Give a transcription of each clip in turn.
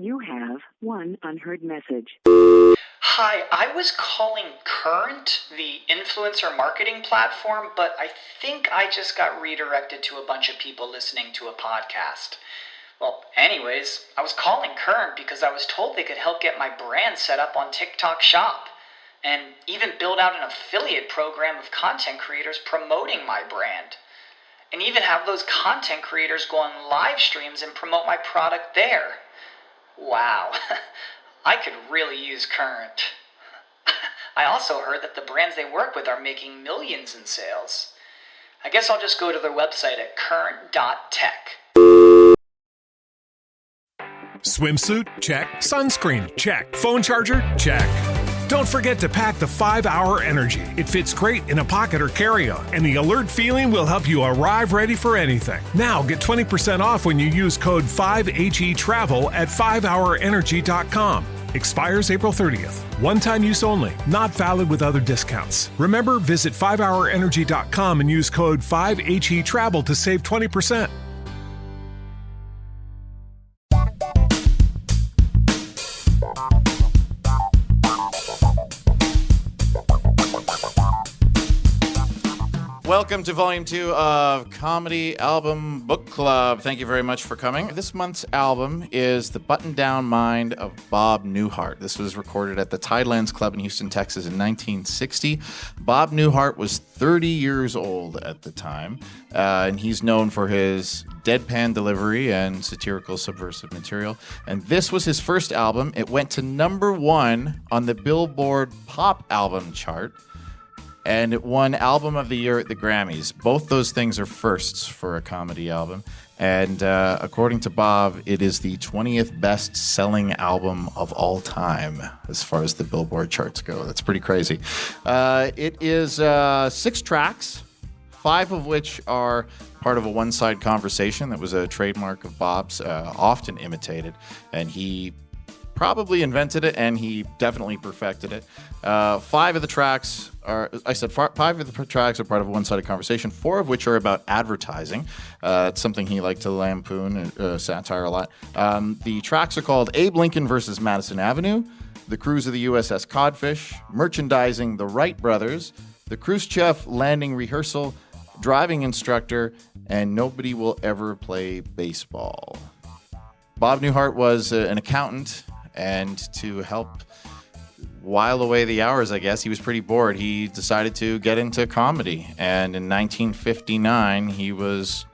You have one unheard message. Hi, I was calling Current, the influencer marketing platform, but I think I just got redirected to a bunch of people listening to a podcast. Well, anyways, I was calling Current because I was told they could help get my brand set up on TikTok Shop, and even build out an affiliate program of content creators promoting my brand, and even have those content creators go on live streams and promote my product there. Wow, I could really use Current. I also heard that the brands they work with are making millions in sales. I guess I'll just go to their website at current.tech. Swimsuit? Check. Sunscreen? Check. Phone charger? Check. Don't forget to pack the 5-Hour Energy. It fits great in a pocket or carry-on, and the alert feeling will help you arrive ready for anything. Now get 20% off when you use code 5HETRAVEL at 5hourenergy.com. Expires April 30th. One-time use only. Not valid with other discounts. Remember, visit 5hourenergy.com and use code 5HETRAVEL to save 20%. Welcome to Volume 2 of Comedy Album Book Club. Thank you very much for coming. This month's album is The Button-Down Mind of Bob Newhart. This was recorded at the Tidelands Club in Houston, Texas in 1960. Bob Newhart was 30 years old at the time, and he's known for his deadpan delivery and satirical subversive material. And this was his first album. It went to #1 on the Billboard Pop Album chart. And it won Album of the Year at the Grammys. Both those things are firsts for a comedy album. And according to Bob, it is the 20th best-selling album of all time as far as the Billboard charts go. That's pretty crazy. It is 6 tracks, 5 of which are part of a one-side conversation that was a trademark of Bob's, often imitated. And he probably invented it, and he definitely perfected it. 5 of the tracks are, I said 5 of the tracks are part of a one-sided conversation, 4 of which are about advertising. It's something he liked to lampoon, satire a lot. The tracks are called Abe Lincoln versus Madison Avenue, The Cruise of the USS Codfish, Merchandising the Wright Brothers, The Khrushchev Landing Rehearsal, Driving Instructor, and Nobody Will Ever Play Baseball. Bob Newhart was an accountant, and to help while away the hours, I guess, he was pretty bored. He decided to get into comedy. And in 1959, he was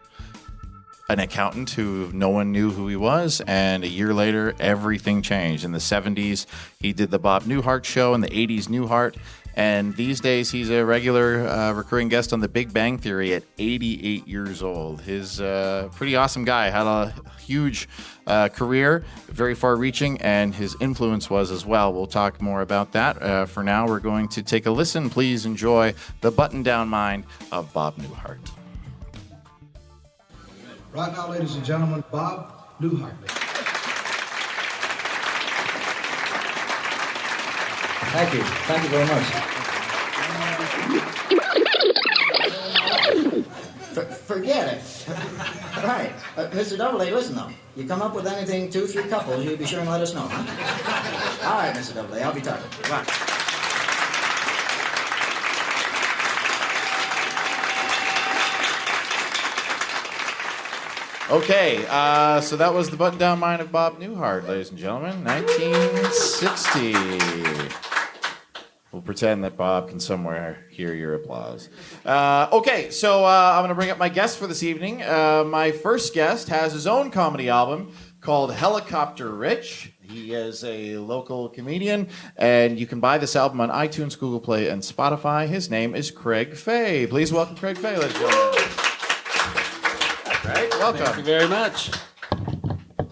an accountant who no one knew who he was. And a year later, everything changed. In the 70s, he did the Bob Newhart Show. In the 80s, Newhart. And these days, he's a regular recurring guest on The Big Bang Theory at 88 years old. He's a pretty awesome guy. Had a huge career, very far-reaching, and his influence was as well. We'll talk more about that. For now, we're going to take a listen. Please enjoy The Button-Down Mind of Bob Newhart. Right now, ladies and gentlemen, Bob Newhart. Thank you. Thank you very much. Forget it. Right. Mr. Doubleday, listen, though. You come up with anything 2-3 couples, you be sure and let us know, huh? All right, Mr. Doubleday, I'll be talking. Right. Okay, so that was The Button-Down Mind of Bob Newhart, ladies and gentlemen, 1960. We'll pretend that Bob can somewhere hear your applause. Okay, so I'm going to bring up my guest for this evening. My first guest has his own comedy album called Helicopter Rich. He is a local comedian, and you can buy this album on iTunes, Google Play, and Spotify. His name is Craig Fay. Please welcome Craig Fay, ladies and gentlemen. Right, welcome. Thank you very much.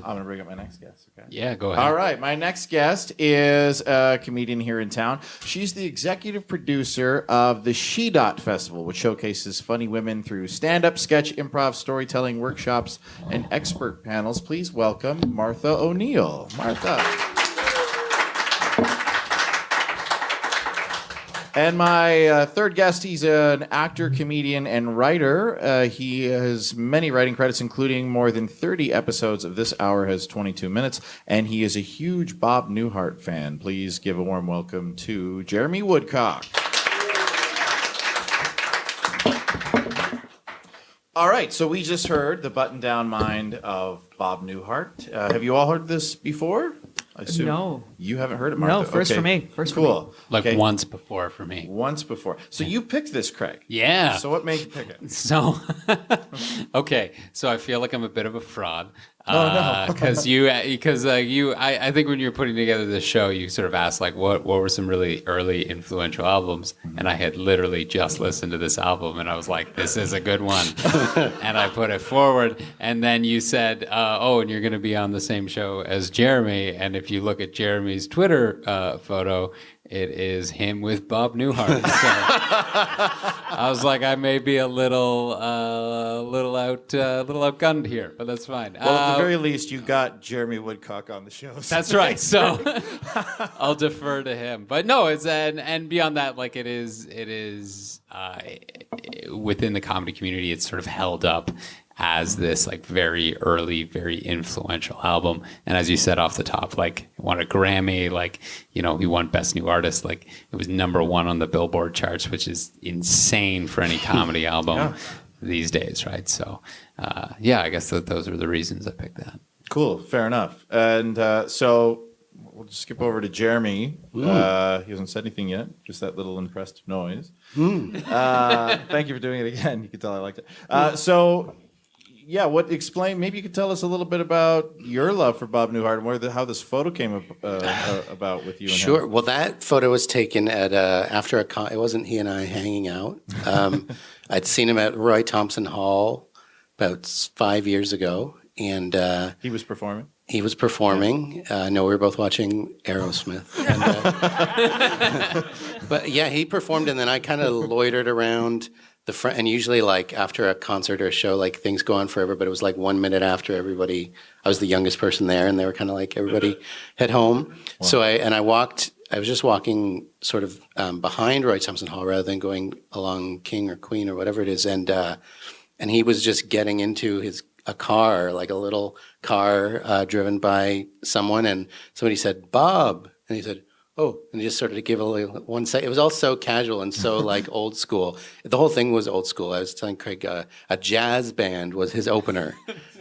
I'm going to bring up my next guest. Okay. Yeah, go ahead. All right, my next guest is a comedian here in town. She's the executive producer of the She Dot Festival, which showcases funny women through stand-up, sketch, improv, storytelling, workshops, and expert panels. Please welcome Martha O'Neill. Martha. And my third guest, he's an actor, comedian, and writer. He has many writing credits, including more than 30 episodes of This Hour Has 22 Minutes, and he is a huge Bob Newhart fan. Please give a warm welcome to Jeremy Woodcock. All right, so we just heard the button-down mind of Bob Newhart. Have you all heard this before? I assume No. You haven't heard it, Martha? No, first Okay. for me. First Cool. for me. Once before for me. Once before. So you picked this, Craig. Yeah. So what made you pick it? So, okay. So I feel like I'm a bit of a fraud. no. Because I think when you were putting together this show, you sort of asked like, what were some really early influential albums? And I had literally just listened to this album, and I was like, this is a good one. And I put it forward, and then you said, and you're going to be on the same show as Jeremy. And if you look at Jeremy's Twitter photo, it is him with Bob Newhart. So I was like, I may be a little outgunned here, but that's fine. Well, at the very least, you got Jeremy Woodcock on the show. That's right. So I'll defer to him. But no, it's and beyond that, like it is within the comedy community, it's sort of held up as this like very early, very influential album. And as you said off the top, like he won a Grammy, like, he won Best New Artist, like it was #1 on the Billboard charts, which is insane for any comedy album these days, right? So I guess those are the reasons I picked that. Cool, fair enough. And so we'll just skip over to Jeremy. He hasn't said anything yet, just that little impressed noise. Thank you for doing it again. You can tell I liked it. Maybe you could tell us a little bit about your love for Bob Newhart and how this photo came about with you and Sure. him. Well, that photo was taken at after a it wasn't he and I hanging out. I'd seen him at Roy Thompson Hall about 5 years ago, and He was performing? he was performing. No, we were both watching Aerosmith. But yeah, he performed, and then I kind of loitered around the front. And usually, like after a concert or a show, like things go on forever. But it was like 1 minute after everybody. I was the youngest person there, and they were kind of like everybody head home. Wow. So I walked. I was just walking sort of behind Roy Thompson Hall rather than going along King or Queen or whatever it is, and he was just getting into a car, like a little car driven by someone, and somebody said, "Bob," and he said, "Oh," and he just sort of gave a little 1 second. It was all so casual and so like old school. The whole thing was old school. I was telling Craig, a jazz band was his opener.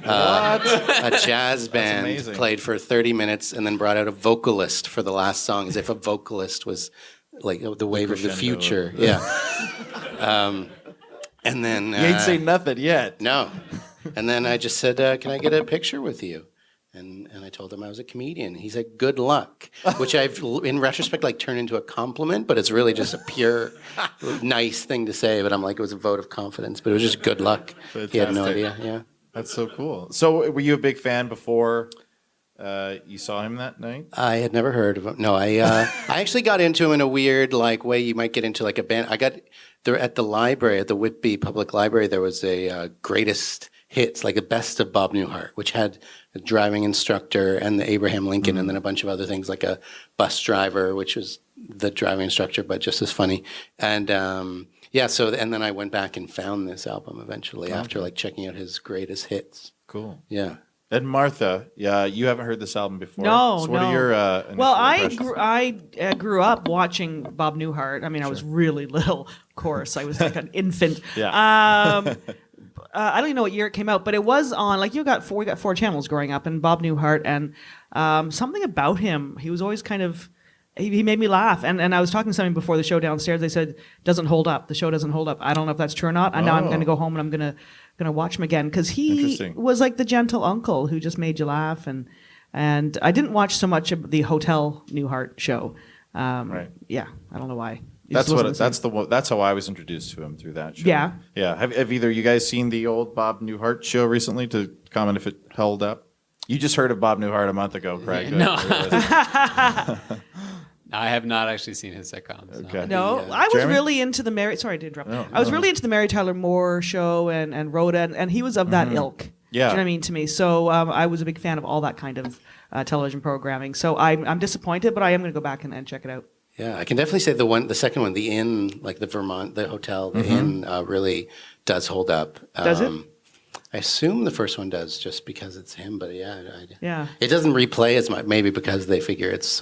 A jazz band played for 30 minutes and then brought out a vocalist for the last song, as if a vocalist was like the wave of the future. Yeah. And then You ain't say nothing yet. no. And then I just said, "Can I get a picture with you?" And I told him I was a comedian. He said, "Good luck," which I've, in retrospect, like turned into a compliment, but it's really just a pure, nice thing to say. But I'm like, it was a vote of confidence, but it was just good luck. Fantastic. He had no idea. Yeah. That's so cool. So were you a big fan before you saw him that night? I had never heard of him. No, I actually got into him in a weird like way you might get into like a band. I got there at the library, at the Whitby Public Library, there was a greatest hits, like a best of Bob Newhart, which had a driving instructor and the Abraham Lincoln, and then a bunch of other things like a bus driver, which was the driving instructor, but just as funny. And and then I went back and found this album eventually after like checking out his greatest hits. Cool. Yeah. And Martha, you haven't heard this album before. No, so what no. are your initial Well, impressions? I grew up watching Bob Newhart. I mean, I was really little, of course. I was like an infant. Yeah. I don't even know what year it came out, but it was on, like, we got 4 channels growing up, and Bob Newhart, and something about him, he was always kind of, he made me laugh. And I was talking to somebody before the show downstairs. They said, doesn't hold up. The show doesn't hold up. I don't know if that's true or not. And now I'm going to go home and I'm going to watch him again, because he was like the gentle uncle who just made you laugh. And I didn't watch so much of the Hotel Newhart show. Right. Yeah, I don't know why. That's how I was introduced to him, through that show. Yeah. Yeah. Have either of you guys seen the old Bob Newhart show recently, to comment if it held up? You just heard of Bob Newhart a month ago, Craig. No. I have not actually seen his sitcoms. Okay. No, I was Jeremy? really into the Mary. Sorry to interrupt. No, I was really into the Mary Tyler Moore show and Rhoda, and he was of that ilk. Yeah. Do you know what I mean, to me? So I was a big fan of all that kind of television programming. So I'm disappointed, but I am going to go back and check it out. Yeah, I can definitely say the second one, the Inn, like the Vermont, the hotel, the Inn really does hold up. Does it? I assume the first one does just because it's him, but Yeah. it doesn't replay as much, maybe because they figure it's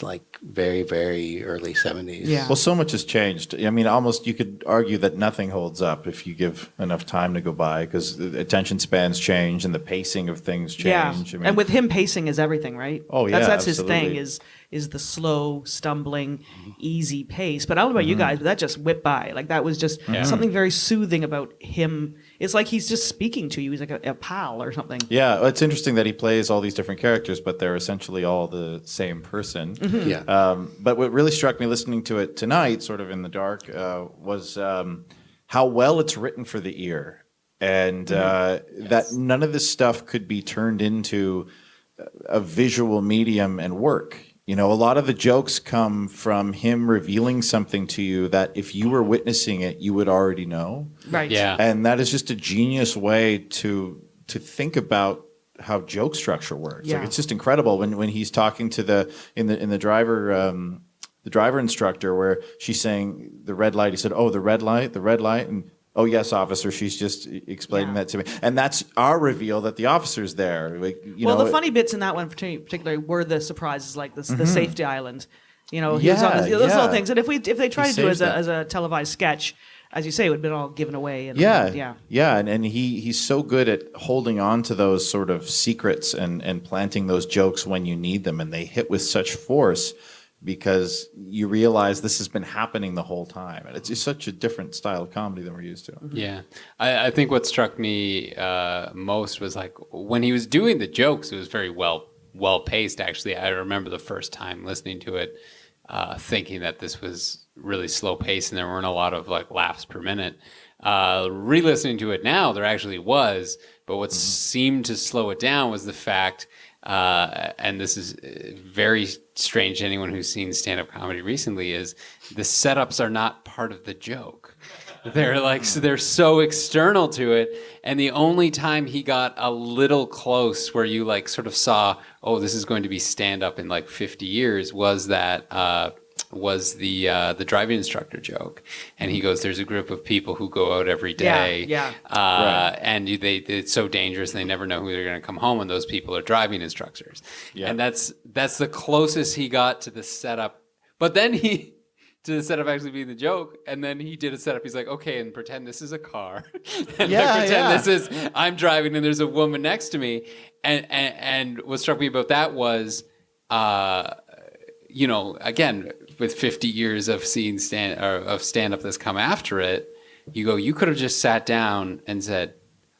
like very, very early 70s. Yeah. Well, so much has changed. I mean, almost you could argue that nothing holds up if you give enough time to go by, because the attention spans change and the pacing of things change. Yeah. I mean, And with him, pacing is everything, right? Oh, yeah, That's his thing, absolutely. is the slow, stumbling, easy pace. But I don't know about you guys, but that just whipped by. Like, that was just something very soothing about him. It's like he's just speaking to you. He's like a pal or something. yeah, well, it's interesting that he plays all these different characters, but they're essentially all the same person. Yeah. But what really struck me listening to it tonight, sort of in the dark, was how well it's written for the ear, and that none of this stuff could be turned into a visual medium and work. You know, a lot of the jokes come from him revealing something to you that if you were witnessing it, you would already know. Right. Yeah. And that is just a genius way to think about how joke structure works. Yeah. Like, it's just incredible when he's talking to the driver instructor, where she's saying the red light. He said, "Oh, the red light," and "Oh, yes, officer." She's just explaining that to me, and that's our reveal that the officer's there. Like, The funny bits in that one particularly were the surprises, like the safety island. You know, he was Yeah, on those little yeah. things. And if they tried He to do it saves that. as a televised sketch, as you say, it would have been all given away. And, Yeah, and he's so good at holding on to those sort of secrets and planting those jokes when you need them, and they hit with such force because you realize this has been happening the whole time, and it's just such a different style of comedy than we're used to. Yeah, I think what struck me most was like when he was doing the jokes, it was very well paced. Actually, I remember the first time listening to it, thinking that this was really slow paced and there weren't a lot of like laughs per minute. Re-listening to it now, there actually was, but what seemed to slow it down was the fact. And this is very strange to anyone who's seen stand-up comedy recently, is the setups are not part of the joke. They're so external to it, and the only time he got a little close where you like sort of saw, oh, this is going to be stand-up in like 50 years was that was the driving instructor joke, and he goes, "There's a group of people who go out every day, and it's so dangerous, and they never know who they're going to come home, and those people are driving instructors." Yeah. And that's the closest he got to the setup. But then to the setup actually being the joke, and then he did a setup. He's like, "Okay, and pretend this is a car, and pretend this is I'm driving, and there's a woman next to me." And what struck me about that was, again, with 50 years of seeing stand-up that's come after it, you could have just sat down and said,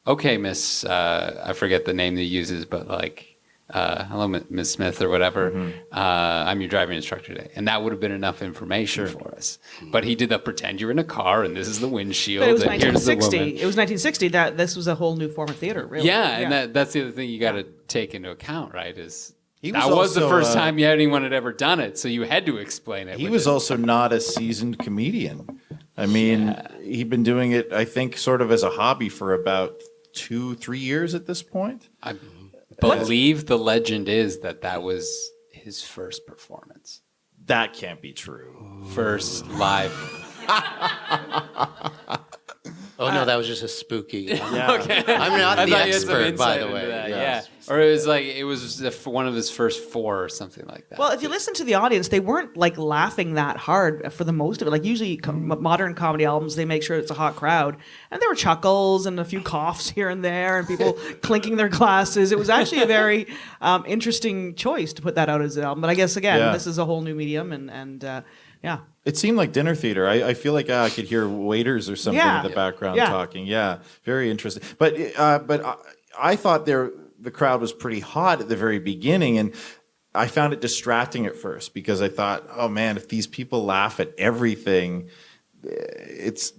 "Okay, Miss, I forget the name that he uses, but like, hello, Miss Smith or whatever, I'm your driving instructor today." And that would have been enough information for us. But he did the pretend you're in a car and this is the windshield. But it was and here's the 1960. woman. It was 1960 that this was a whole new form of theater, really. Yeah, and that's the other thing you got to take into account, right? Is He that was the also, first time anyone had ever done it, so you had to explain it. He with was it. also not a seasoned comedian. I mean, he'd been doing it, I think, sort of as a hobby for about 2-3 years at this point. I believe the legend is that was his first performance. That can't be true. First live. Oh no, that was just a spooky. Yeah. Okay. I'm not I the thought you had some expert, by insight the into way. that, Yeah. yeah. Or it was one of his first 4 or something like that. Well, if you listen to the audience, they weren't like laughing that hard for the most of it. Like usually modern comedy albums, they make sure it's a hot crowd. And there were chuckles and a few coughs here and there and people clinking their glasses. It was actually a very interesting choice to put that out as an album. But I guess, again, this is a whole new medium and yeah. It seemed like dinner theater. I feel like I could hear waiters or something in the background talking. Yeah, very interesting. But I thought the crowd was pretty hot at the very beginning, and I found it distracting at first because I thought, oh man, if these people laugh at everything,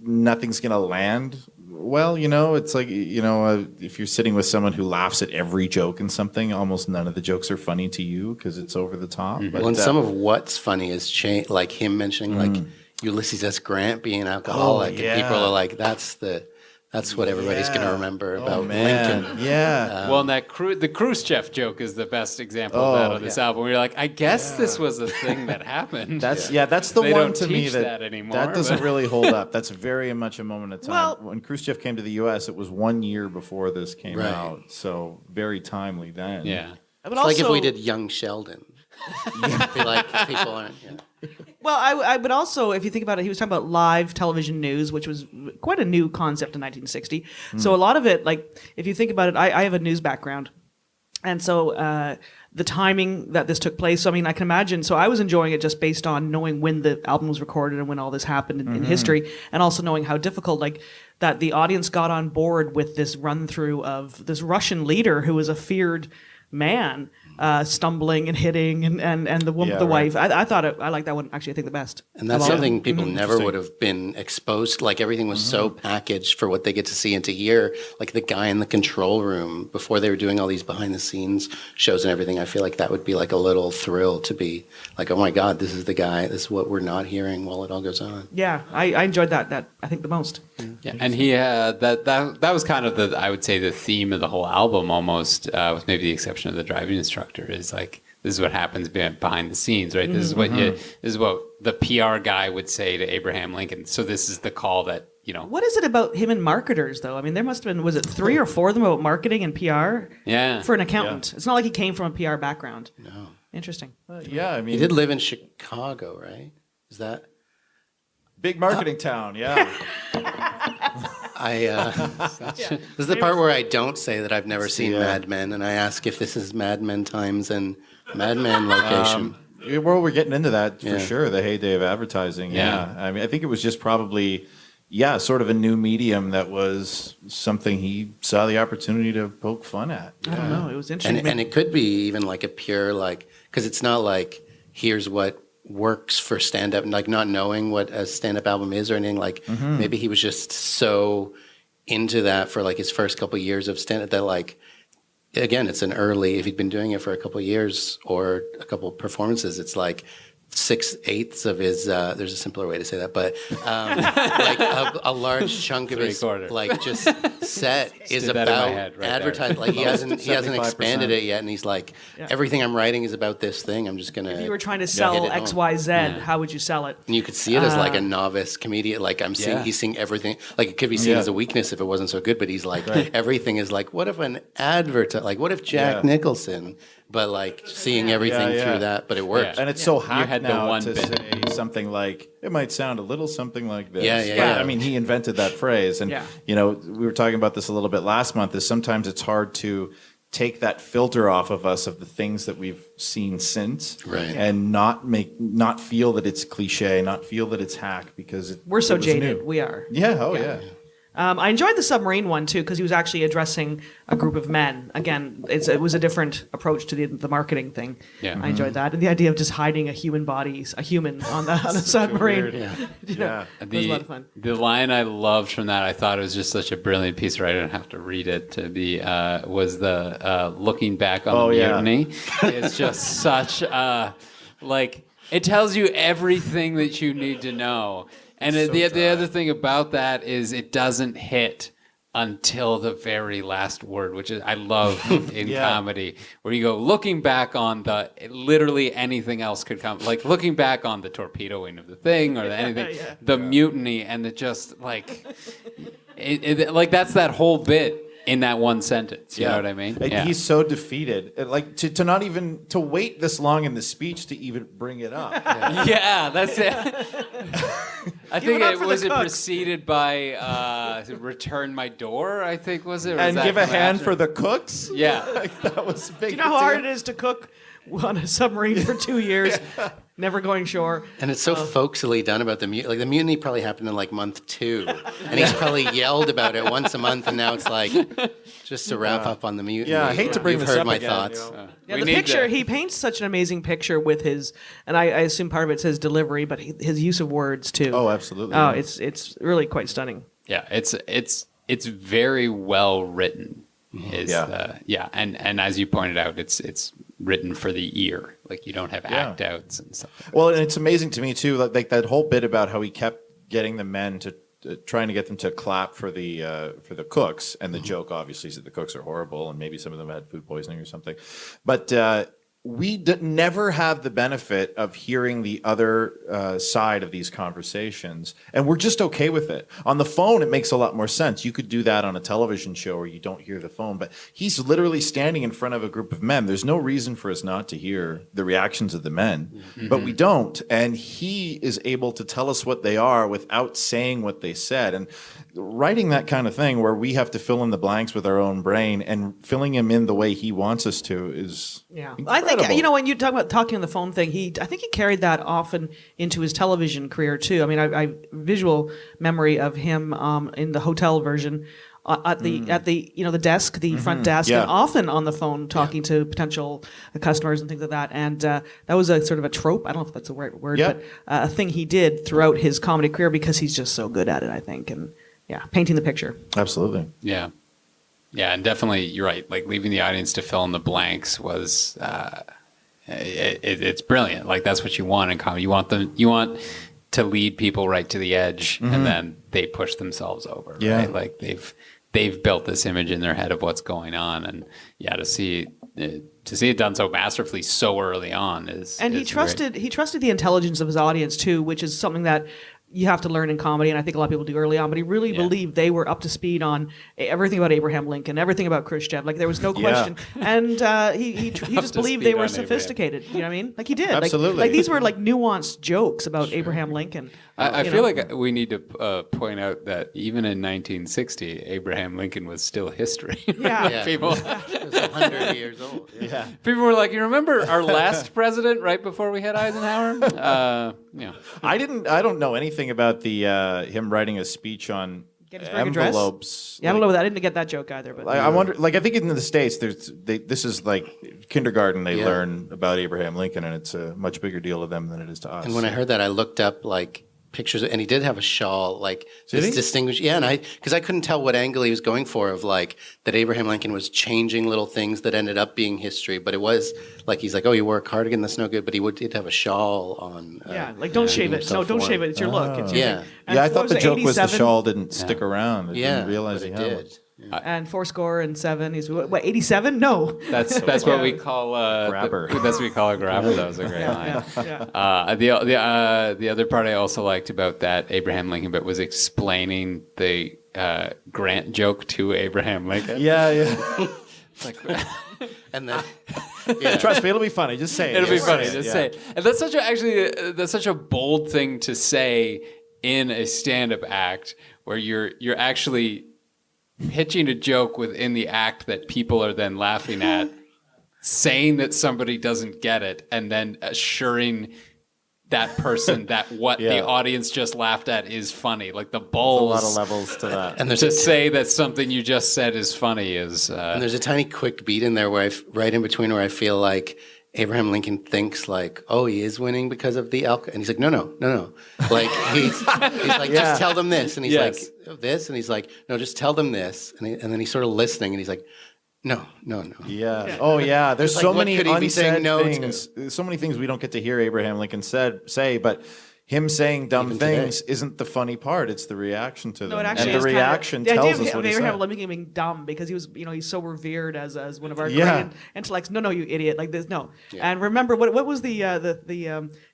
nothing's gonna land well. It's like if you're sitting with someone who laughs at every joke in something, almost none of the jokes are funny to you because it's over the top. Mm-hmm. But Well, and some of what's funny is like him mentioning like Ulysses S. Grant being alcoholic, and people are like, that's the That's what everybody's going to remember about man. Lincoln. Yeah. Well, and the Khrushchev joke is the best example of that on this album. Where you're like, I guess this was a thing that happened. That's the They one don't to me teach that that anymore, that doesn't but- really hold up. That's very much a moment of time. Well- When Khrushchev came to the U.S., it was 1 year before this came Right. out, so very timely then. Yeah. But It's also, like if we did Young Sheldon. I feel like people aren't. Yeah. Well, I would also, if you think about it, he was talking about live television news, which was quite a new concept in 1960. So a lot of it, like, if you think about it, I have a news background. And so the timing that this took place, so, I mean, I can imagine. So I was enjoying it just based on knowing when the album was recorded and when all this happened in history, and also knowing how difficult, like, that the audience got on board with this run through of this Russian leader who was a feared man, stumbling and hitting, and the woman, Yeah, the right. wife. I thought I like that one. Actually, I think the best. And that's of all of something them. people never would have been exposed. Like everything was so packaged for what they get to see and to hear. Like the guy in the control room before they were doing all these behind the scenes shows and everything. I feel like that would be like a little thrill to be like, oh my God, this is the guy. This is what we're not hearing while it all goes on. Yeah, I enjoyed that. I think the most. Yeah, and he that was kind of the, I would say, the theme of the whole album almost, with maybe the exception of the driving instructor, is like, this is what happens behind the scenes, right? This is what this is what the PR guy would say to Abraham Lincoln. So this is the call that, you know. What is it about him and marketers, though? I mean, there must have been, was it 3 or 4 of them about marketing and PR? Yeah. For an accountant. It's not like he came from a PR background. No. Interesting. Yeah, I He mean, did live in Chicago, right? Is that? big marketing town. Yeah. This is the part where I don't say that I've never seen Yeah. Mad Men, and I ask if this is Mad Men times and Mad Men location. Well, we're getting into that for Yeah. sure. The heyday of advertising. Yeah. I mean, I think it was just probably, sort of a new medium that was something he saw the opportunity to poke fun at. I don't know. It was interesting. And it could be even like a pure, like, because it's not like, here's what works for stand-up, like not knowing what a stand-up album is or anything. Like maybe he was just so into that for like his first couple of years of stand-up that, like, again, it's an early, if he'd been doing it for a couple of years or a couple of performances, it's like 6/8 of his, there's a simpler way to say that, but like a large chunk of his, 3/4. like, just set is did that in my about head right advertising. Like he hasn't 75%. expanded it yet, and he's like, everything I'm writing is about this thing. I'm just gonna. if you were trying to hit sell it home. X, Y, Z, how would you sell it? And you could see it as like a novice comedian. Like I'm seeing, he's seeing everything. Like it could be seen as a weakness if it wasn't so good, but he's like, everything is like, what if an like, what if Jack Nicholson? But like seeing everything through that, but it worked. And it's so hacked had the now one to bit. say something like, it might sound a little something like this. Yeah, yeah, But, yeah. I mean, he invented that phrase. And, Yeah. we were talking about this a little bit last month, is sometimes it's hard to take that filter off of us of the things that we've seen since. Right. And not feel that it's cliche, not feel that it's hack, because We're so it was jaded. new. We are. Yeah, yeah. I enjoyed the submarine one too because he was actually addressing a group of men. Again, it was a different approach to the marketing thing. Yeah. I enjoyed that, and the idea of just hiding a human on a submarine. weird. Yeah. It was a lot of fun. The line I loved from that, I thought it was just such a brilliant piece of writing. I don't have to read it to be, was the looking back on the yeah. mutiny. It's just such, like, it tells you everything that you need to know. And the other thing about that is it doesn't hit until the very last word, which is I love in comedy, where you go looking back on literally anything else could come, like looking back on the torpedoing of the thing or the mutiny, and it just like like that's that whole bit in that one sentence. You know what I mean? And he's so defeated. Like to not even to wait this long in the speech to even bring it up. Yeah, that's it. I think up it for was the it cooks. preceded by "Return My Door." I think was it, or And was give that a come hand after? for the cooks. Yeah. Like, that was a big. Do you know how hard it is to cook on a submarine for 2 years, never going shore? And it's so folksily done about the mutiny. Like the mutiny probably happened in like month 2, and he's probably yelled about it once a month, and now it's like just to wrap up on the mutiny. Yeah, I hate to bring You've this heard up my again, thoughts. Yeah, We the need picture, to- he paints such an amazing picture with his, and I assume part of it's his delivery, but his use of words too. Oh, absolutely. Oh, it's really quite stunning. Yeah, it's very well written. And as you pointed out, it's written for the ear. Like you don't have act outs and stuff. Well, and it's amazing to me too, like that whole bit about how he kept getting the men to trying to get them to clap for the cooks, and the joke obviously is that the cooks are horrible, and maybe some of them had food poisoning or something. But we never have the benefit of hearing the other side of these conversations, and we're just okay with it. On the phone, it makes a lot more sense. You could do that on a television show where you don't hear the phone, but he's literally standing in front of a group of men. There's no reason for us not to hear the reactions of the men, but we don't, and he is able to tell us what they are without saying what they said. And writing that kind of thing where we have to fill in the blanks with our own brain and filling him in the way he wants us to is incredible. I think, when you talk about talking on the phone thing, I think he carried that often into his television career too. I mean, I visual memory of him in the hotel version at the the desk, the front desk, and often on the phone talking to potential customers and things like that. And that was a sort of a trope. I don't know if that's the right word, but a thing he did throughout his comedy career because he's just so good at it, I think. And painting the picture. Absolutely. Yeah. Yeah, and definitely, you're right. Like, leaving the audience to fill in the blanks was, it's brilliant. Like, that's what you want in comedy. You want to lead people right to the edge, and then they push themselves over. Yeah. Right? Like, they've built this image in their head of what's going on, and to see it done so masterfully so early on is. And he trusted the intelligence of his audience too, which is something that you have to learn in comedy, and I think a lot of people do early on, but he really believed they were up to speed on everything about Abraham Lincoln, everything about Khrushchev. Like, there was no question. And he just believed they were sophisticated. You know what I mean? Like, he did. Absolutely. Like these were like nuanced jokes about Abraham Lincoln. I feel like we need to point out that even in 1960, Abraham Lincoln was still history. Yeah. People, It was 100 years old. Yeah. people were like, you remember our last president right before we had Eisenhower? I don't know anything about the him writing a speech on Gettysburg Address? envelopes. Yeah, I don't know that. I didn't get that joke either. But I wonder. Like, I think in the States, this is like kindergarten. They learn about Abraham Lincoln, and it's a much bigger deal to them than it is to us. And when I heard that, I looked up like pictures, and he did have a shawl, like this distinguished. Yeah, and because I couldn't tell what angle he was going for, of like that Abraham Lincoln was changing little things that ended up being history, but it was like he's like, oh, you wore a cardigan, that's no good, but he did have a shawl on. Like, don't shave it. No, don't shave it. It's your look. It's your thing. And I thought the joke was the 87? shawl didn't stick around. I didn't realize but he it had did. one. And 407. He's what? 87? No. That's what we call grabber. That's what we call a grabber. That was a great line. The other part I also liked about that Abraham Lincoln bit was explaining the Grant joke to Abraham Lincoln. Yeah. Like, And then, Trust me, it'll be funny. Just say it. it'll be funny. Just say it. And that's such a bold thing to say in a stand-up act where you're actually pitching a joke within the act that people are then laughing at, saying that somebody doesn't get it, and then assuring that person that what the audience just laughed at is funny. Like, the balls. A lot of levels to that. and there's To say that something you just said is funny is. And there's a tiny quick beat in there where right in between where I feel like Abraham Lincoln thinks like, oh, he is winning because of the alcohol. And he's like, no. Like, he's like, just tell them this. And he's like, this. And he's like, no, just tell them this. And then he's sort of listening, and he's like, no. Yeah. Oh, yeah. There's Like, so what many could he be saying unsaid no to? things. There's so many things we don't get to hear Abraham Lincoln say, but him saying dumb Even things today. isn't the funny part. It's the reaction to them. No, it actually and is the reaction kind of, tells the us idea what of he Abraham said. Lincoln being dumb because he was, he's so revered as one of our Yeah. great intellects. No, you idiot! Like this, no. And remember, what was the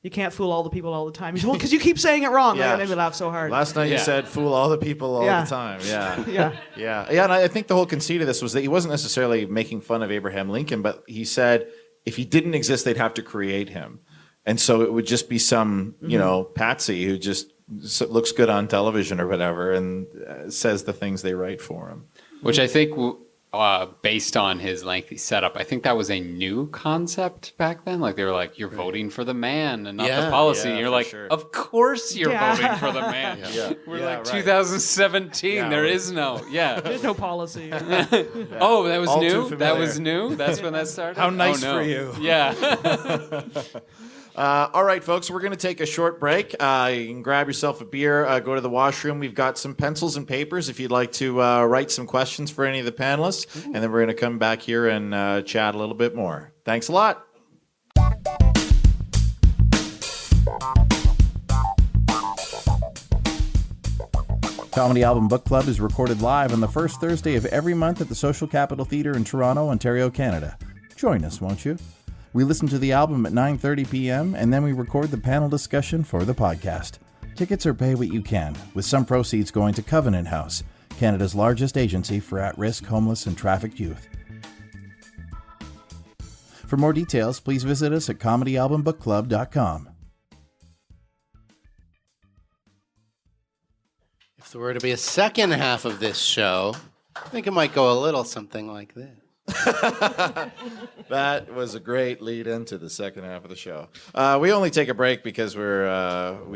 you can't fool all the people all the time. He's, well, because you keep saying it wrong. Yeah. Like, that made me laugh so hard. Last night you said, fool all the people all the time. Yeah. Yeah. Yeah, and I think the whole conceit of this was that he wasn't necessarily making fun of Abraham Lincoln, but he said if he didn't exist, they'd have to create him. And so it would just be some, patsy who just looks good on television or whatever and says the things they write for him. Which I think, based on his lengthy setup, I think that was a new concept back then. Like, they were like, you're voting for the man and not the policy. And you're for like, sure. of course you're voting for the man. We're like, 2017, there is no. There's no policy. Oh, that was All new? too That familiar. was new? That's when that started? How nice Oh, no. for you. Yeah. All right, folks, we're going to take a short break. You can grab yourself a beer, go to the washroom. We've got some pencils and papers if you'd like to write some questions for any of the panelists. And then we're going to come back here and chat a little bit more. Thanks a lot. Comedy Album Book Club is recorded live on the first Thursday of every month at the Social Capital Theatre in Toronto, Ontario, Canada. Join us, won't you? We listen to the album at 9:30 p.m. and then we record the panel discussion for the podcast. Tickets are pay what you can, with some proceeds going to Covenant House, Canada's largest agency for at-risk, homeless, and trafficked youth. For more details, please visit us at comedyalbumbookclub.com. If there were to be a second half of this show, I think it might go a little something like this. That was a great lead into the second half of the show. We only take a break because we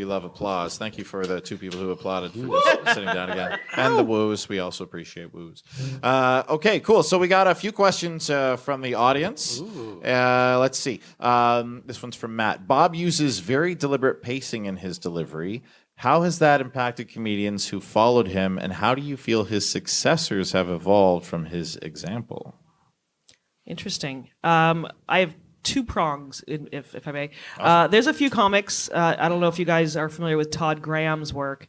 love applause. Thank you for the two people who applauded for this, sitting down again. And the woos. We also appreciate woos. Okay, cool. So we got a few questions from the audience. Let's see. This one's from Matt. Bob uses very deliberate pacing in his delivery. How has that impacted comedians who followed him, and how do you feel his successors have evolved from his example? Interesting. I have two prongs, if I may. There's a few comics. I don't know if you guys are familiar with Todd Graham's work.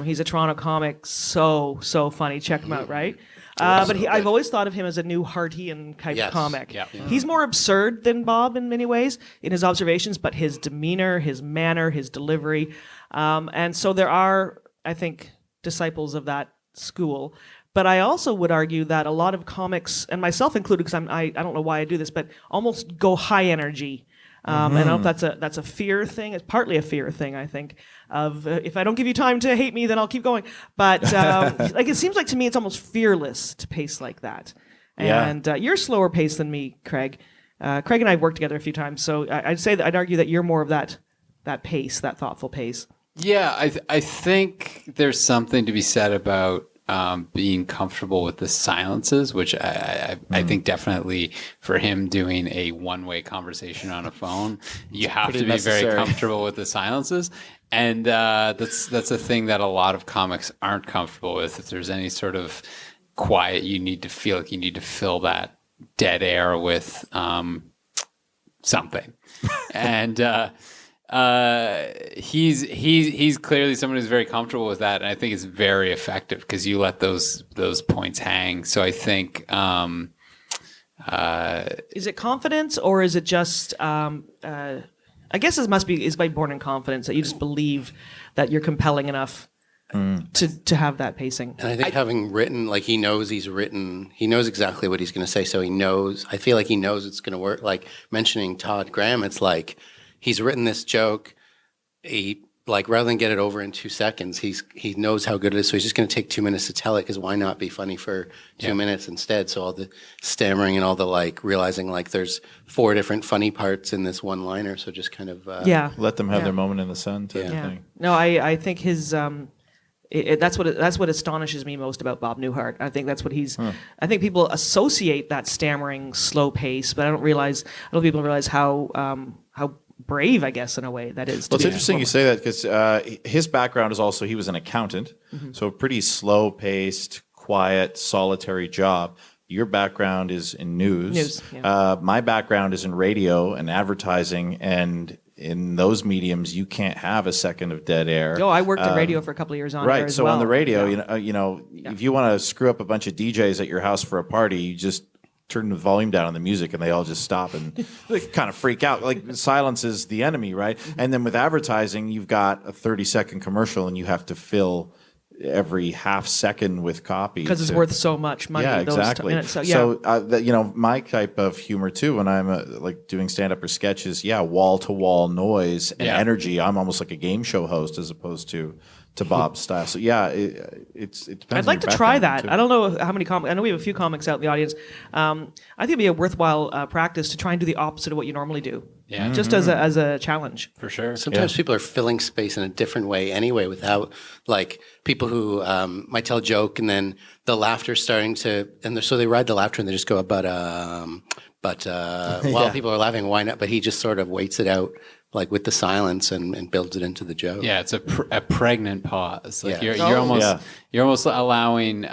He's a Toronto comic. So funny. Check him out, right? But I've always thought of him as a Newhartian type comic. Yeah. He's more absurd than Bob in many ways in his observations, but his demeanor, his manner, his delivery. And so there are, I think, disciples of that school. But I also would argue that a lot of comics, and myself included, because I don't know why I do this, but almost go high energy. And I don't know if that's a fear thing. It's partly a fear thing, I think, of if I don't give you time to hate me, then I'll keep going. But like it seems like to me it's almost fearless to pace like that. And you're slower paced than me, Craig. Craig and I have worked together a few times, so I'd argue that you're more of that pace, that thoughtful pace. Yeah, I think there's something to be said about being comfortable with the silences, which I think definitely for him doing a one-way conversation on a phone, you have to be very comfortable with the silences. And that's a thing that a lot of comics aren't comfortable with. If there's any sort of quiet, you need to feel like you need to fill that dead air with something. And he's clearly someone who's very comfortable with that, and I think it's very effective because you let those points hang. So I think is it confidence, or is it just I guess it must be is by born in confidence that you just believe that you're compelling enough to have that pacing. And I think having written, like he knows exactly what he's going to say, so I feel like he knows it's going to work. Like mentioning Todd Graham, it's like he's written this joke. He rather than get it over in 2 seconds, he knows how good it is. So he's just going to take 2 minutes to tell it, because why not be funny for 2 minutes instead? So all the stammering and all the realizing there's 4 different funny parts in this one liner. So just kind of let them have their moment in the sun type thing. No, I think his that's what astonishes me most about Bob Newhart. I think that's what he's. I think people associate that stammering, slow pace, but I don't know people realize how brave, I guess, in a way that is. Well, it's interesting you say that, because his background is also he was an accountant, so a pretty slow paced, quiet, solitary job. Your background is in news. My background is in radio and advertising, and in those mediums, you can't have a second of dead air. Oh, I worked in radio for a couple of years on air as so well. On the radio, if you want to screw up a bunch of DJs at your house for a party, you just turn the volume down on the music and they all just stop and they kind of freak out. Like silence is the enemy, right? And then with advertising, you've got a 30-second commercial and you have to fill every half second with copy because it's worth so much money. Yeah, exactly. Minutes. So my type of humor too, when I'm doing stand-up or sketches, wall-to-wall noise and energy. I'm almost like a game show host as opposed to Bob's style. So it depends. I'd like to try that. Too. I don't know how many comics. I know we have a few comics out in the audience. I think it'd be a worthwhile practice to try and do the opposite of what you normally do. Yeah. Just as a challenge. For sure. Sometimes people are filling space in a different way anyway, without people who might tell a joke and then the laughter's starting to, so they ride the laughter and they just go, but But while people are laughing, why not? But he just sort of waits it out, like with the silence, and builds it into the joke. Yeah, it's a pregnant pause. Like Yeah. you're almost allowing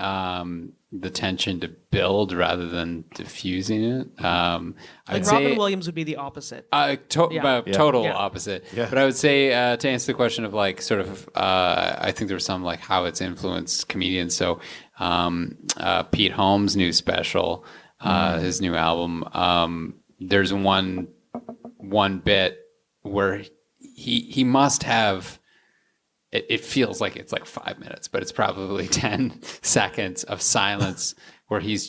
the tension to build rather than diffusing it. I'd Like say Robin Williams would be the opposite. total Yeah. opposite. Yeah. But I would say to answer the question of like sort of, I think there's some like how it's influenced comedians. So Pete Holmes' new special, his new album. There's one bit where he must have. It feels like it's like 5 minutes, but it's probably 10 seconds of silence where he's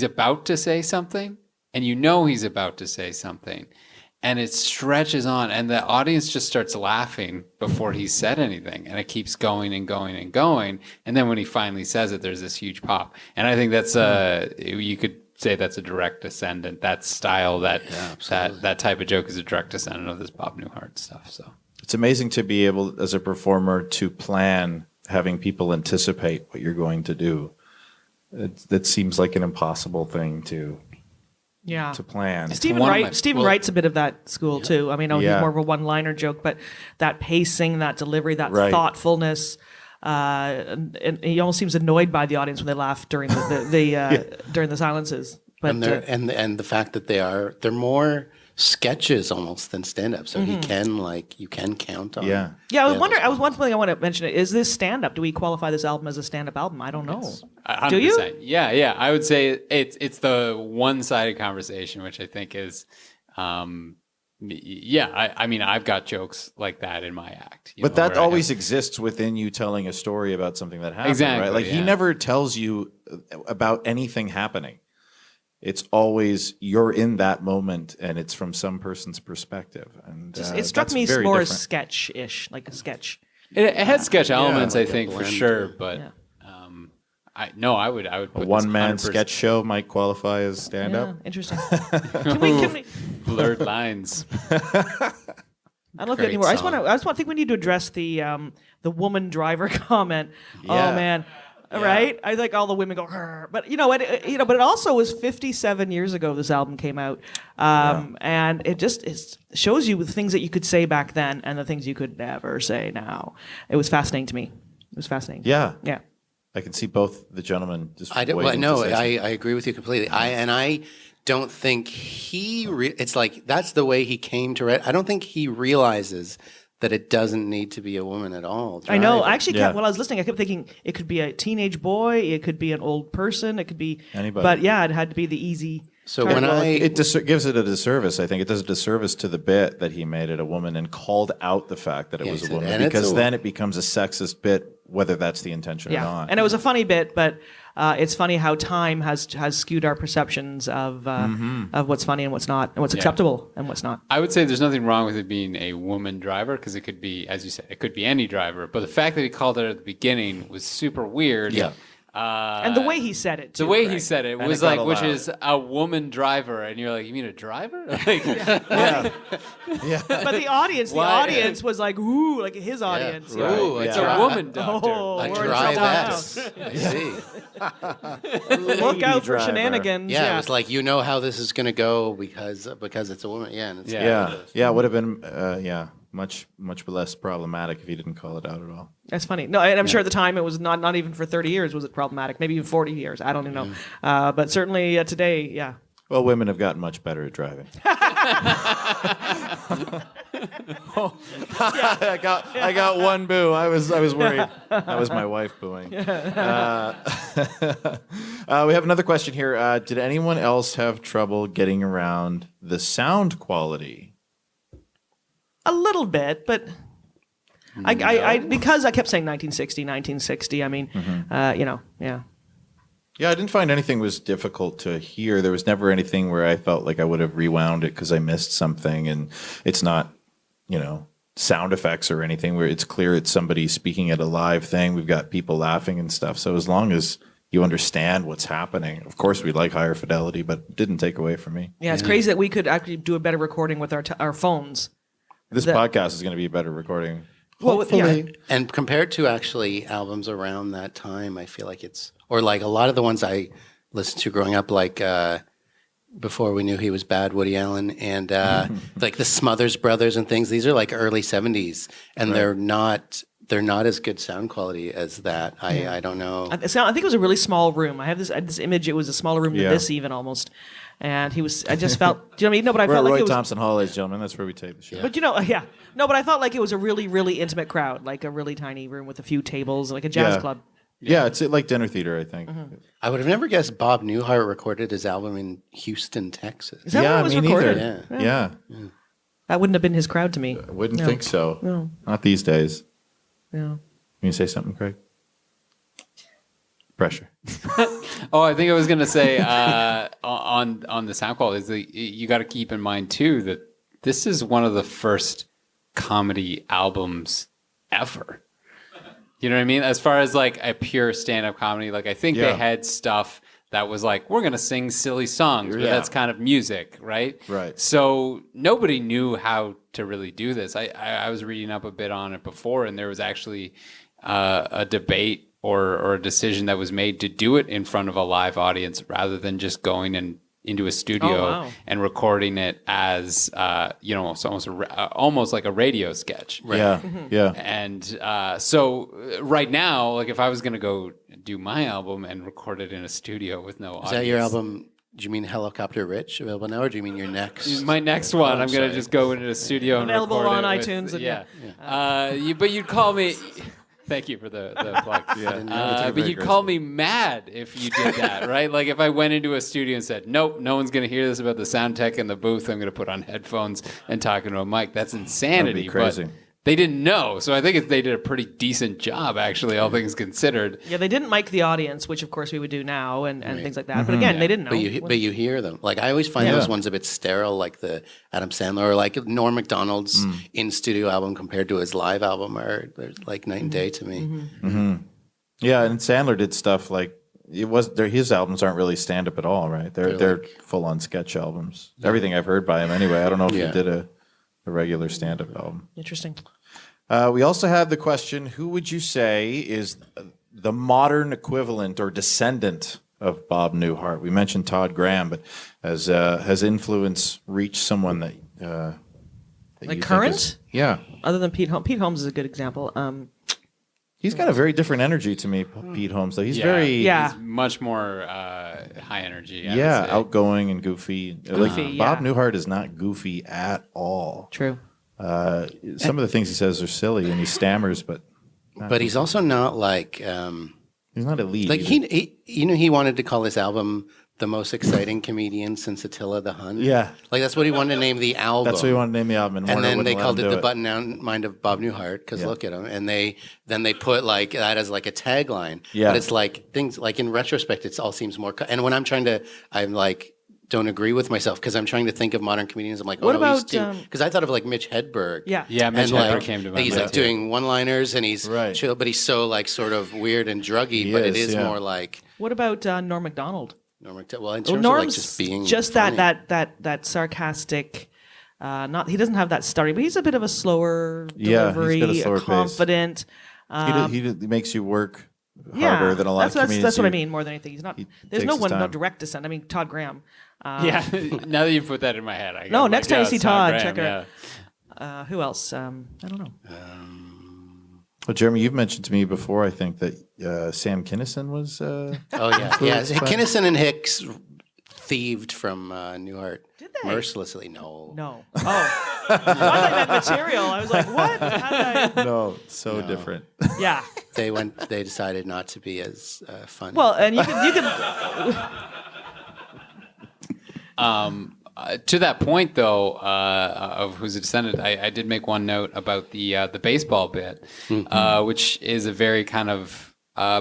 about to say something, and you know he's about to say something, and it stretches on, and the audience just starts laughing before he said anything, and it keeps going and going and going, and then when he finally says it, there's this huge pop, and I think that's you could say that's a direct descendant. That style, that type of joke is a direct descendant of this Bob Newhart stuff. So. It's amazing to be able, as a performer, to plan having people anticipate what you're going to do. That seems like an impossible thing to plan. Stephen Wright's a bit of that school too. I mean, he's more of a one-liner joke, but that pacing, that delivery, that thoughtfulness, and he almost seems annoyed by the audience when they laugh during during the silences. But and the fact that they're more sketches almost than stand-up, so he can you can count on. Yeah. I was one thing I want to mention. Is this stand-up? Do we qualify this album as a stand-up album? I don't know. 100%. Do you? Yeah. I would say it's the one-sided conversation, which I think is, I mean, I've got jokes like that in my act. But that always exists within you telling a story about something that happened, Exactly, right? Like he never tells you about anything happening. It's always you're in that moment, and it's from some person's perspective. And it struck me more as sketch-ish, like a sketch. It had sketch elements, like I think, for sure. But I would put a one-man this 100% sketch show might qualify as stand-up. Yeah, interesting. Can we blurred lines. I don't look anymore. I just think we need to address the woman driver comment. Yeah. Oh man. Right? I think all the women go, "Rrr." But but it also was 57 years ago this album came out. And it shows you the things that you could say back then and the things you could never say now. It was fascinating to me. It was fascinating. Yeah. Yeah. I can see both the gentlemen just I agree with you completely. I don't think it's like that's the way he came to it. I don't think he realizes that it doesn't need to be a woman at all. I know. I actually kept, while I was listening, I kept thinking it could be a teenage boy, it could be an old person, it could be anybody. But yeah, it had to be the easy. So it gives it a disservice. I think it does a disservice to the bit that he made it a woman and called out the fact that it was a woman, because then it becomes a sexist bit, whether that's the intention or not. And it was a funny bit, but it's funny how time has skewed our perceptions of what's funny and what's not, and what's acceptable and what's not. I would say there's nothing wrong with it being a woman driver, because it could be, as you said, it could be any driver. But the fact that he called it at the beginning was super weird. Yeah. And the way he said it, too. The way he said it was like, which is a woman driver, and you're like, you mean a driver? Like, yeah. But the audience was like, ooh, like his audience. Right. Ooh, it's a woman doctor. Oh, a we're in drivette. trouble I see. now. Look out for driver. shenanigans. Yeah, it was like how this is going to go because it's a woman. Yeah, and it's It would have been much less problematic if he didn't call it out at all. That's funny. No, and I'm sure at the time it was not even for 30 years was it problematic. Maybe even 40 years. I don't even know. But certainly today, yeah. Well, women have gotten much better at driving. I got one boo. I was worried. That was my wife booing. We have another question here. Did anyone else have trouble getting around the sound quality? A little bit, but I because I kept saying 1960. I mean, yeah. Yeah, I didn't find anything was difficult to hear. There was never anything where I felt like I would have rewound it because I missed something, and it's not, sound effects or anything where it's clear it's somebody speaking at a live thing. We've got people laughing and stuff. So as long as you understand what's happening, of course we like higher fidelity, but it didn't take away from me. Yeah, it's crazy that we could actually do a better recording with our phones. This podcast is going to be a better recording. Hopefully. And compared to actually albums around that time, I feel like or like a lot of the ones I listened to growing up, like before we knew he was bad, Woody Allen, and like the Smothers Brothers and things. These are like early '70s, and they're not as good sound quality as that. I don't know. I think it was a really small room. I have this image. It was a smaller room than this even almost. And he was. I just felt. Do you know what I mean? No, but I We're felt at like Roy it was. Thompson Hall, ladies and gentlemen. That's where we take the show. But yeah. No, but I felt like it was a really, really intimate crowd, like a really tiny room with a few tables, like a jazz club. Yeah, it's like dinner theater, I think. I would have never guessed Bob Newhart recorded his album in Houston, Texas. Is that where it was me recorded? neither. Yeah. That wouldn't have been his crowd to me. I wouldn't think so. No. Not these days. No. You say something, Craig? Pressure. Oh, I think I was going to say on the sound quality is that you got to keep in mind too that this is one of the first comedy albums ever. You know what I mean? As far as like a pure stand-up comedy, like I think they had stuff that was like, we're going to sing silly songs, but that's kind of music, right? Right. So nobody knew how to really do this. I was reading up a bit on it before, and there was actually a debate or a decision that was made to do it in front of a live audience rather than just going into a studio and recording it as it's almost like a radio sketch. Right. Yeah. And so right now, like if I was going to go do my album and record it in a studio with no audience. Is that your album? Do you mean Helicopter Rich available now, or do you mean your next? My next one, I'm going to just go into the studio and Available record on it iTunes. but you'd call me. Thank you for the plug. But you'd call me mad if you did that, right? Like if I went into a studio and said, nope, no one's going to hear this about the sound tech in the booth. I'm going to put on headphones and talk into a mic. That's insanity. That'd be crazy. But they didn't know. So I think they did a pretty decent job, actually, all things considered. Yeah, they didn't mic the audience, which of course we would do now and things like that. But again, they didn't know. But you hear them. Like I always find those ones a bit sterile, like the Adam Sandler or like Norm Macdonald's in-studio album compared to his live album are they're like night and day to me. Yeah, and Sandler did stuff like his albums aren't really stand-up at all, right? They're full-on sketch albums. Everything I've heard by him anyway. I don't know if he did a regular stand-up album. Interesting. We also have the question, who would you say is the modern equivalent or descendant of Bob Newhart? We mentioned Todd Graham, but has influence reached someone that Like you current? think is, Other than Pete Holmes. Pete Holmes is a good example. He's got a very different energy to me, Pete Holmes. Though he's He's much more high energy. I would say. outgoing and goofy. Bob Newhart is not goofy at all. True. Some of the things he says are silly, and he stammers, but he's also not like he's not elite. like he wanted to call his album the most exciting comedian since Attila the Hun. Yeah. Like that's what he wanted to name the album. That's what he wanted to name the album. And then they called it The Button Down Mind of Bob Newhart because look at him. And they put like that as like a tagline. Yeah. But it's like things like in retrospect, it all seems more. And when I'm like, don't agree with myself because I'm trying to think of modern comedians. I'm like, what about because I thought of like Mitch Hedberg. Yeah. Yeah, Mitch Hedberg came to mind. He's like doing one-liners and he's chill, but he's so like sort of weird and druggy. But it is more like. What about Norm Macdonald? Well, in terms of like just being funny. that sarcastic. He doesn't have that starting, but he's a bit of a slower delivery, he's got a slower confident. He makes you work harder than a lot of comedians. That's what I mean more than anything. He's not. There's takes his no time. direct descent. I mean, Todd Graham. Now that you put that in my head, next time you see Todd, Graham, check her out. Who else? I don't know. Well, Jeremy, you've mentioned to me before, I think, that Sam Kinison was... Kinison and Hicks thieved from Newhart. Did they? Mercilessly, no. Oh. I thought that material. I was like, what? No, different. Yeah. They decided not to be as funny. Well, and you could... To that point, though, of who's a descendant, I did make one note about the baseball bit, which is a very kind of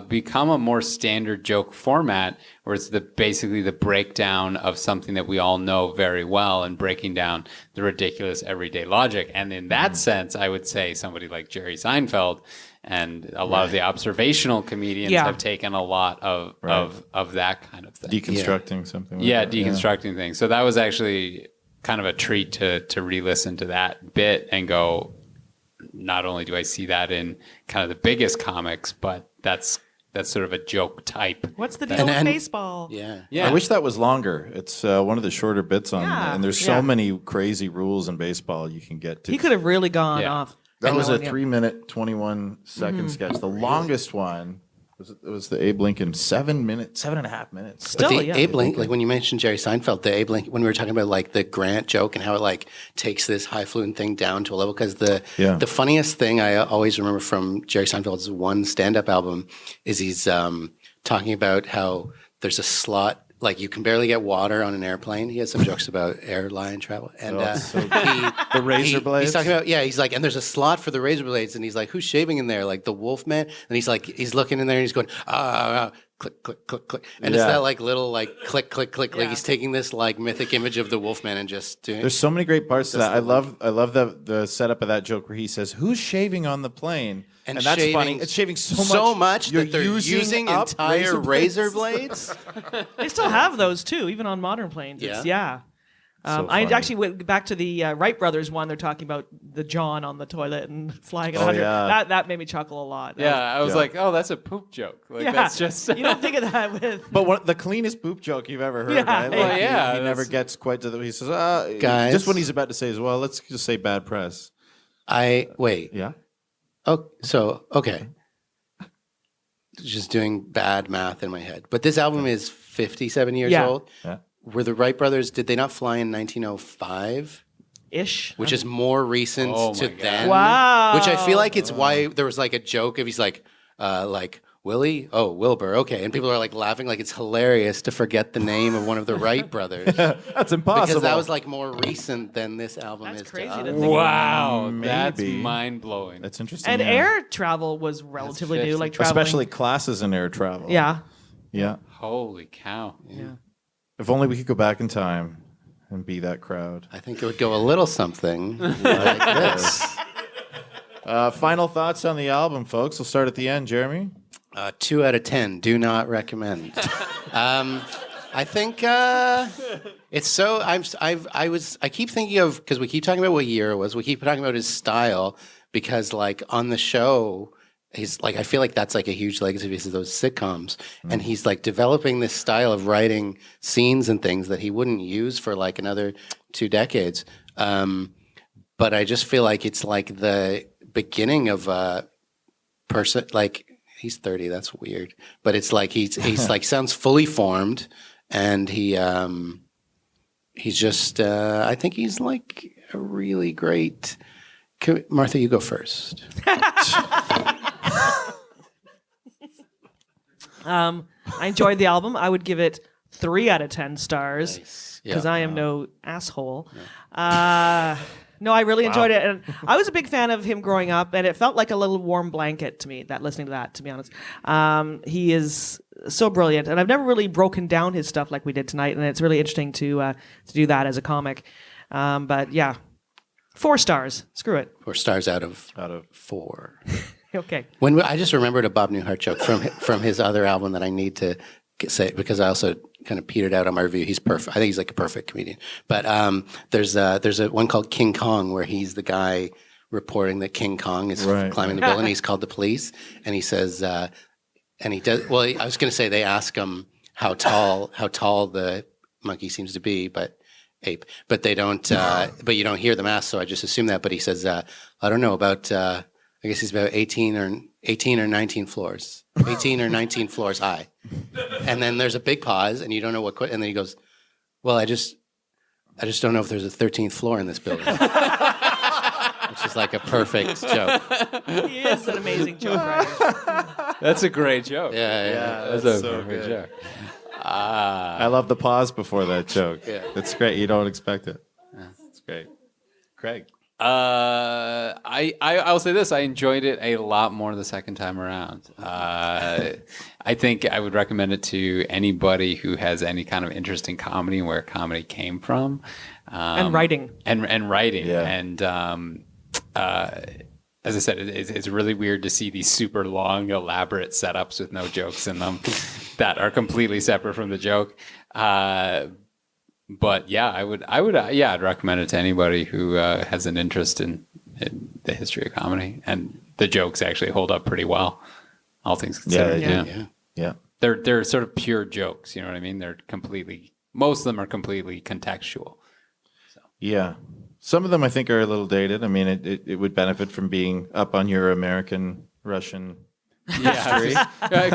become a more standard joke format, where it's basically the breakdown of something that we all know very well and breaking down the ridiculous everyday logic. And in that sense, I would say somebody like Jerry Seinfeld and a lot of the observational comedians have taken a lot of that kind of thing. Deconstructing something. Like deconstructing things. So that was actually kind of a treat to re-listen to that bit and go, not only do I see that in kind of the biggest comics, but that's that's sort of a joke type. What's the deal with baseball? Yeah. Yeah. I wish that was longer. It's one of the shorter bits on, Yeah. and there's so many crazy rules in baseball you can get to. He could have really gone off. That was a Yeah. 3-minute, 21-second sketch. The longest one was the Abe Lincoln 7.5 minutes. But Still, the yeah. Abe Lincoln, like when you mentioned Jerry Seinfeld, the Abe Lincoln, when we were talking about like the Grant joke and how it like takes this highfalutin thing down to a level, because the funniest thing I always remember from Jerry Seinfeld's one stand-up album is he's talking about how there's a slot, like you can barely get water on an airplane. He has some jokes about airline travel, and The razor blades. He's talking about he's like, and there's a slot for the razor blades, and he's like, who's shaving in there? Like the Wolfman, and he's like, he's looking in there, and he's going click click click click, and it's that like little like click click click, like he's taking this like mythic image of the Wolfman and just doing. There's so many great parts to that. I love the setup of that joke where he says, "Who's shaving on the plane?" And that's shaving funny. It's shaving so much You're that they're using up entire razor blades. They still have those too, even on modern planes. Yeah. I funny. actually went back to the Wright brothers one. They're talking about the John on the toilet and flying at Oh, 100. yeah. That made me chuckle a lot. Yeah, I was like, oh, that's a poop joke. Like that's just you don't think of that with. But the cleanest poop joke you've ever heard, Yeah. right? Well, Like, yeah, he never that's- gets quite to the. He says, Guys. just when he's about to say, well, let's just say bad press. Wait. Yeah. Oh, so okay. Just doing bad math in my head. But this album is 57 years old. Yeah. Were the Wright brothers, did they not fly in 1905? Ish. Which is more recent Oh to my God. then. Wow. Which I feel like it's why there was like a joke of he's like Willie? Oh, Wilbur. Okay. And people are like laughing like it's hilarious to forget the name of one of the Wright brothers. That's impossible. Because that was like more recent than this album That's is crazy to us. to think wow, Maybe. that's mind blowing. That's interesting. And yeah. air travel was relatively new, 50. like traveling. Especially classes in air travel. Yeah. Yeah. Holy cow! Yeah. If only we could go back in time and be that crowd. I think it would go a little something like this. Final thoughts on the album, folks. We'll start at the end. Jeremy? 2 out of 10. Do not recommend. I think it's so. I keep thinking of, because we keep talking about what year it was. We keep talking about his style because, like, on the show, he's like, I feel like that's like a huge legacy of those sitcoms, and he's like developing this style of writing scenes and things that he wouldn't use for like another 2 decades. But I just feel like it's like the beginning of a person like. He's 30. That's weird, but it's like he's like sounds fully formed, and he's just. I think he's like a really great. Martha, you go first. I enjoyed the album. I would give it 3 out of 10 stars Nice. because Yeah. I am no asshole. No, I really enjoyed it, and I was a big fan of him growing up, and it felt like a little warm blanket to me. That listening to that, to be honest, he is so brilliant, and I've never really broken down his stuff like we did tonight, and it's really interesting to do that as a comic. But yeah, 4 stars. Screw it. 4 stars out of 4. Okay. When I just remembered a Bob Newhart joke from his other album that I need to say because I also kind of petered out on my review. He's perfect. I think he's like a perfect comedian. But there's a one called King Kong where he's the guy reporting that King Kong is climbing the building. He's called the police, and he says, and he does. Well, I was going to say they ask him how tall the monkey seems to be, but they don't. But you don't hear them ask, so I just assume that. But he says, I don't know about. I guess he's about 18 or 19 floors. 18 or 19 floors high. And then there's a big pause, and you don't know what. And then he goes, "Well, I just don't know if there's a 13th floor in this building." Which is like a perfect joke. He is an amazing joke writer. That's a great joke. Yeah. That's a perfect joke. I love the pause before that joke. Yeah. It's great. You don't expect it. It's great. Craig? I'll say this. I enjoyed it a lot more the second time around. I think I would recommend it to anybody who has any kind of interest in comedy and where comedy came from. And writing. And writing. Yeah. And as I said, it's really weird to see these super long, elaborate setups with no jokes in them that are completely separate from the joke. But yeah, I'd recommend it to anybody who has an interest in the history of comedy, and the jokes actually hold up pretty well. all things considered. Yeah. They're sort of pure jokes. You know what I mean? Most of them are completely contextual. Yeah. Some of them I think are a little dated. I mean, it would benefit from being up on your American Russian history.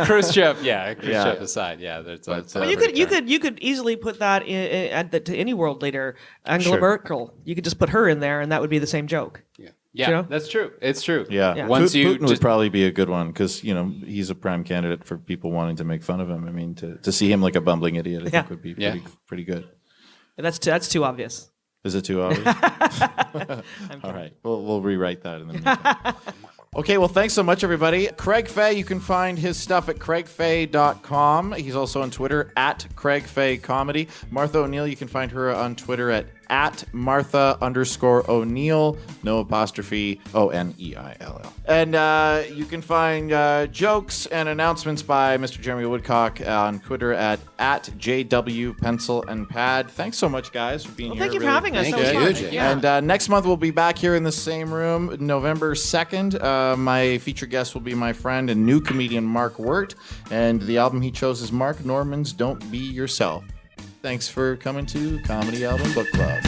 Khrushchev aside, You could easily put that to any world leader. Angela Sure. Merkel, you could just put her in there, and that would be the same joke. Yeah, You know? that's true. It's true. Yeah. Once you Putin would probably be a good one because, he's a prime candidate for people wanting to make fun of him. I mean, to see him like a bumbling idiot, I think would be pretty good. That's too obvious. Is it too obvious? All right. We'll rewrite that in the meantime. Okay, well, thanks so much, everybody. Craig Fay, you can find his stuff at craigfay.com. He's also on Twitter at CraigFayComedy. Martha O'Neill, you can find her on Twitter at Martha_O'Neill, no apostrophe, Oneill. And you can find jokes and announcements by Mr. Jeremy Woodcock on Twitter at JW Pencil and Pad. Thanks so much, guys, for being here. Thank you for having us. Thank That was you. fun. Yeah. And next month we'll be back here in the same room, November 2nd. My featured guest will be my friend and new comedian Mark Wirt, and the album he chose is Mark Norman's Don't Be Yourself. Thanks for coming to Comedy Album Book Club.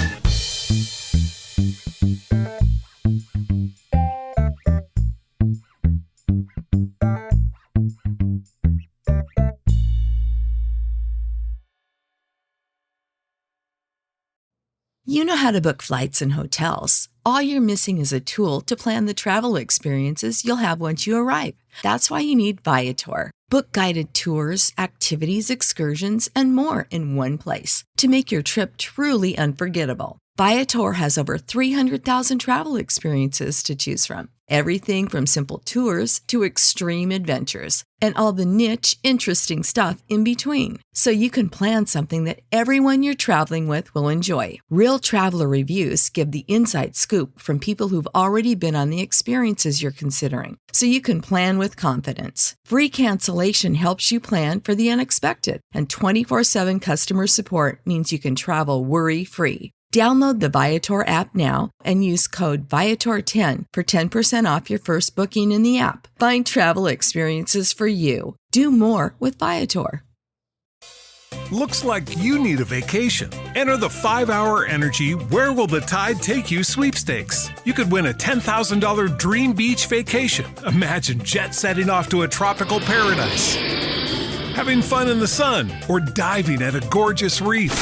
You know how to book flights and hotels. All you're missing is a tool to plan the travel experiences you'll have once you arrive. That's why you need Viator. Book guided tours, activities, excursions, and more in one place to make your trip truly unforgettable. Viator has over 300,000 travel experiences to choose from. Everything from simple tours to extreme adventures and all the niche, interesting stuff in between. So you can plan something that everyone you're traveling with will enjoy. Real traveler reviews give the inside scoop from people who've already been on the experiences you're considering. So you can plan with confidence. Free cancellation helps you plan for the unexpected. And 24/7 customer support means you can travel worry-free. Download the Viator app now and use code Viator10 for 10% off your first booking in the app. Find travel experiences for you. Do more with Viator. Looks like you need a vacation. Enter the 5-Hour Energy Where Will the Tide Take You sweepstakes. You could win a $10,000 dream beach vacation. Imagine jet setting off to a tropical paradise, having fun in the sun, or diving at a gorgeous reef.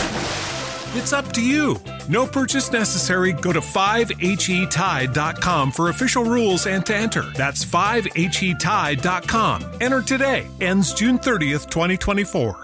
It's up to you. No purchase necessary. Go to 5HETide.com for official rules and to enter. That's 5HETide.com. Enter today. Ends June 30th, 2024.